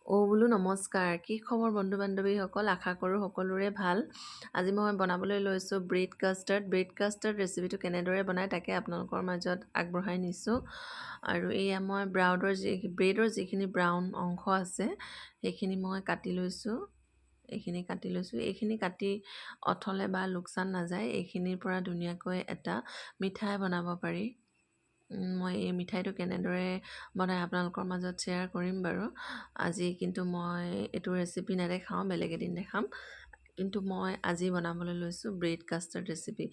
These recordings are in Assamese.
বোলো নমস্কাৰ। কি খবৰ বন্ধু-বান্ধৱীসকল? আশা কৰোঁ সকলোৰে ভাল। আজি মই বনাবলৈ লৈছোঁ ব্ৰেড কাষ্টাৰ্ড। ব্ৰেড কাষ্টাৰ্ড ৰেচিপিটো কেনেদৰে বনায় তাকে আপোনালোকৰ মাজত আগবঢ়াই নিছোঁ। আৰু এয়া মই ব্ৰেডৰ যিখিনি ব্ৰাউন অংশ আছে সেইখিনি মই কাটি লৈছোঁ। এইখিনি কাটি অথলে বা লোকচান নাযায়। এইখিনিৰ পৰা ধুনীয়াকৈ এটা মিঠাই বনাব পাৰি। মই এই মিঠাইটো কেনেদৰে বনাই আপোনালোকৰ মাজত শ্বেয়াৰ কৰিম বাৰু। আজি কিন্তু মই এইটো ৰেচিপি নেদেখাওঁ, বেলেগ এদিন দেখাম। কিন্তু মই আজি বনাবলৈ লৈছোঁ ব্ৰেড কাষ্টাৰ্ড ৰেচিপি।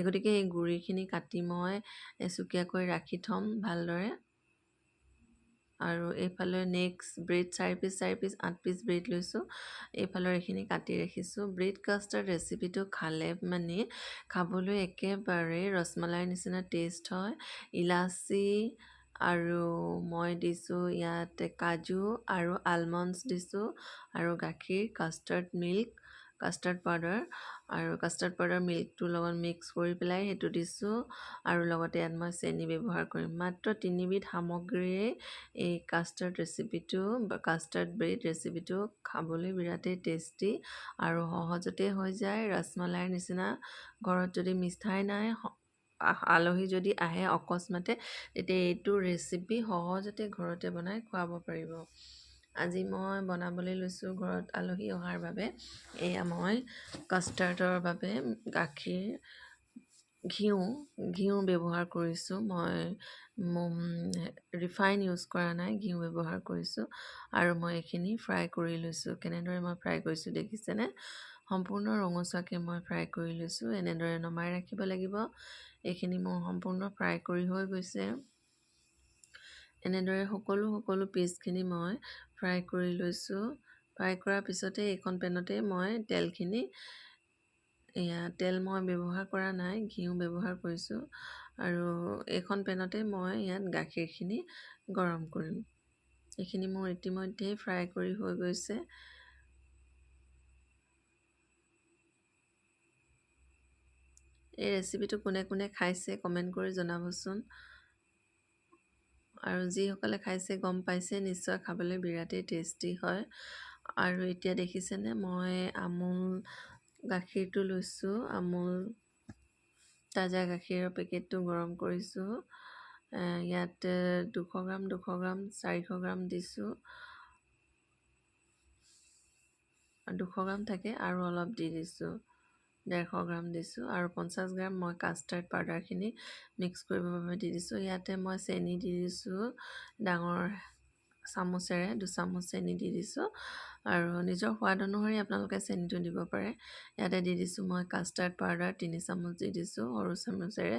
গতিকে এই গুড়িখিনি কাটি মই এচুকীয়াকৈ ৰাখি থ'ম ভালদৰে। আৰু এইফালে next bread 4 piece 8 piece bread লৈছোঁ। এইফালৰ এইখিনি কাটি ৰাখিছোঁ। ব্ৰেড কাষ্টাৰ্ড ৰেচিপিটো খালে মানে খাবলৈ একেবাৰে ৰসমলাইৰ নিচিনা টেষ্ট হয়। ইলাচি আৰু মই দিছোঁ ইয়াত কাজু আৰু আলমণ্ডছ দিছোঁ আৰু গাখীৰ, কাষ্টাৰ্ড পাউডাৰ আৰু কাষ্টাৰ্ড পাউডাৰ মিল্কটোৰ লগত মিক্স কৰি পেলাই সেইটো দিছোঁ। আৰু লগতে ইয়াত মই চেনি ব্যৱহাৰ কৰিম। মাত্ৰ 3 বিধ সামগ্ৰীৰে এই কাষ্টাৰ্ড ব্ৰেড ৰেচিপিটো খাবলৈ বিৰাটেই টেষ্টি আৰু সহজতে হৈ যায়। ৰসমলাইৰ নিচিনা ঘৰত যদি মিঠাই নাই, আলহী যদি আহে অকস্মাতে, তেতিয়া এইটো ৰেচিপি সহজতে ঘৰতে বনাই খুৱাব পাৰিব। আজি মই বনাবলৈ লৈছোঁ ঘৰত আলহী অহাৰ বাবে। এয়া মই কাষ্টাৰ্ডৰ বাবে ঘিউ ব্যৱহাৰ কৰিছোঁ। মই ৰিফাইন ইউজ কৰা নাই, ঘিউ ব্যৱহাৰ কৰিছোঁ। আৰু মই এইখিনি ফ্ৰাই কৰি লৈছোঁ। কেনেদৰে মই ফ্ৰাই কৰিছোঁ দেখিছেনে? সম্পূৰ্ণ ৰঙচুৱাকৈ মই ফ্ৰাই কৰি লৈছোঁ। এনেদৰে নমাই ৰাখিব লাগিব। এইখিনি মোৰ সম্পূৰ্ণ ফ্ৰাই কৰি হৈ গৈছে। এনেদৰে সকলো পিচখিনি মই ফ্ৰাই কৰি লৈছোঁ। ফ্ৰাই কৰাৰ পিছতে এইখন পেনতে মই তেল মই ব্যৱহাৰ কৰা নাই, ঘিউ ব্যৱহাৰ কৰিছোঁ। আৰু এইখন পেনতে মই ইয়াত গাখীৰখিনি গৰম কৰিম। এইখিনি মোৰ ইতিমধ্যেই ফ্ৰাই কৰি হৈ গৈছে। এই ৰেচিপিটো কোনে কোনে খাইছে কমেণ্ট কৰি জনাবচোন। আৰু যিসকলে খাইছে গম পাইছে নিশ্চয় খাবলৈ বিৰাটেই টেষ্টি হয়। আৰু এতিয়া দেখিছেনে মই আমুল গাখীৰটো লৈছোঁ। আমুল তাজা গাখীৰৰ পেকেটটো গৰম কৰিছোঁ। ইয়াত 200 গ্ৰাম 400 গ্ৰাম দিছোঁ। 200 গ্ৰাম থাকে আৰু অলপ দি দিছোঁ। 150 গ্ৰাম দিছোঁ আৰু 50 গ্ৰাম মই কাষ্টাৰ্ড পাউডাৰখিনি মিক্স কৰিবৰ বাবে দি দিছোঁ। ইয়াতে মই চেনি দি দিছোঁ। ডাঙৰ চামুচেৰে 2 চামুচ চেনি দি দিছোঁ। আৰু নিজৰ সোৱাদ অনুসৰি আপোনালোকে চেনিটো দিব পাৰে। ইয়াতে দি দিছোঁ মই কাষ্টাৰ্ড পাউডাৰ 3 চামুচ দি দিছোঁ। সৰু চামুচেৰে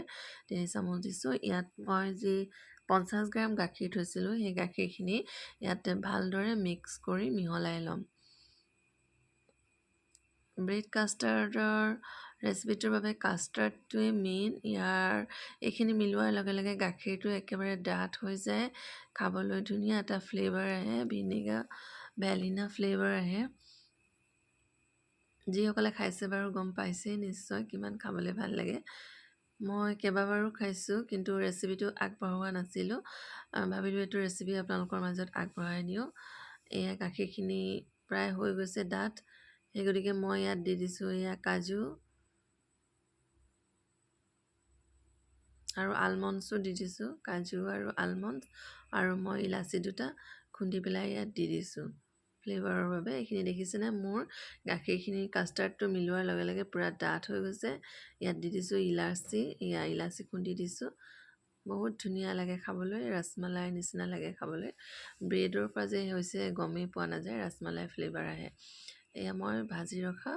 3 চামুচ দিছোঁ। ইয়াত মই যি 50 গ্ৰাম গাখীৰ থৈছিলোঁ সেই গাখীৰখিনি ইয়াতে ভালদৰে মিক্স কৰি মিহলাই ল'ম। ব্ৰেড কাষ্টাৰ্ডৰ ৰেচিপিটোৰ বাবে কাষ্টাৰ্ডটোৱে মেইন। এইখিনি মিলোৱাৰ লগে লগে গাখীৰটো একেবাৰে ডাঠ হৈ যায়। খাবলৈ ধুনীয়া এটা ফ্লেভাৰ আহে, ভেনিলা ফ্লেভাৰ আহে। যিসকলে খাইছে বাৰু গম পাইছেই নিশ্চয় কিমান খাবলৈ ভাল লাগে। মই কেইবাবাৰো খাইছোঁ কিন্তু ৰেচিপিটো আগবঢ়োৱা নাছিলোঁ। ভাবিলোঁ এইটো ৰেচিপি আপোনালোকৰ মাজত আগবঢ়াই দিওঁ। এয়া গাখীৰখিনি প্ৰায় হৈ গৈছে ডাঠ। সেই গতিকে মই ইয়াত দি দিছোঁ এয়া কাজু আৰু আলমণ্ডছো দি দিছোঁ। কাজু আৰু আলমণ্ড আৰু মই ইলাচি 2টা খুন্দি পেলাই ইয়াত দি দিছোঁ ফ্লেভাৰৰ বাবে। এইখিনি দেখিছেনে মোৰ গাখীৰখিনি কাষ্টাৰ্ডটো মিলোৱাৰ লগে লগে পূৰা ডাঠ হৈ গৈছে। ইয়াত দি দিছোঁ ইলাচি খুন্দি দিছোঁ। বহুত ধুনীয়া লাগে খাবলৈ, ৰসমলাইৰ নিচিনা লাগে খাবলৈ। ব্ৰেডৰ পৰা যে হৈছে গমেই পোৱা নাযায়, ৰসমলাই ফ্লেভাৰ আহে। এয়া মই ভাজি ৰখা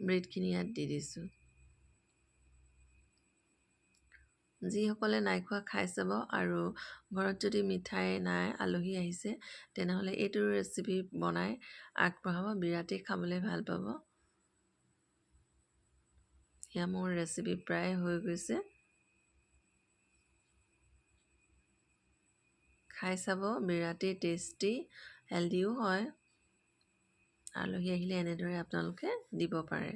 ব্ৰেডখিনি ইয়াত দি দিছোঁ। যিসকলে নাই খোৱা খাই চাব। আৰু ঘৰত যদি মিঠাই নাই, আলহী আহিছে, তেনেহ'লে এইটো ৰেচিপি বনাই আগবঢ়াব, বিৰাটেই খাবলৈ ভাল পাব। এয়া মোৰ ৰেচিপি প্ৰায় হৈ গৈছে। খাই চাব, বিৰাটেই টেষ্টি, হেল্ডিও হয়। আলহী আহিলে এনেদৰে আপোনালোকে দিব পাৰে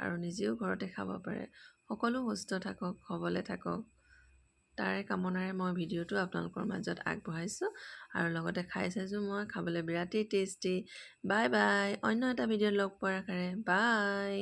আৰু নিজেও ঘৰতে খাব পাৰে। সকলো সুস্থ থাকক, সবলে থাকক। তাৰে কামনাৰে মই ভিডিঅ'টো আপোনালোকৰ মাজত আগবঢ়াইছোঁ আৰু লগতে খাই চাইছোঁ মই খাবলৈ বিৰাটেই টেষ্টি। বাই বাই, অন্য এটা ভিডিঅ'ত লগ পোৱাৰ আশাৰে বাই।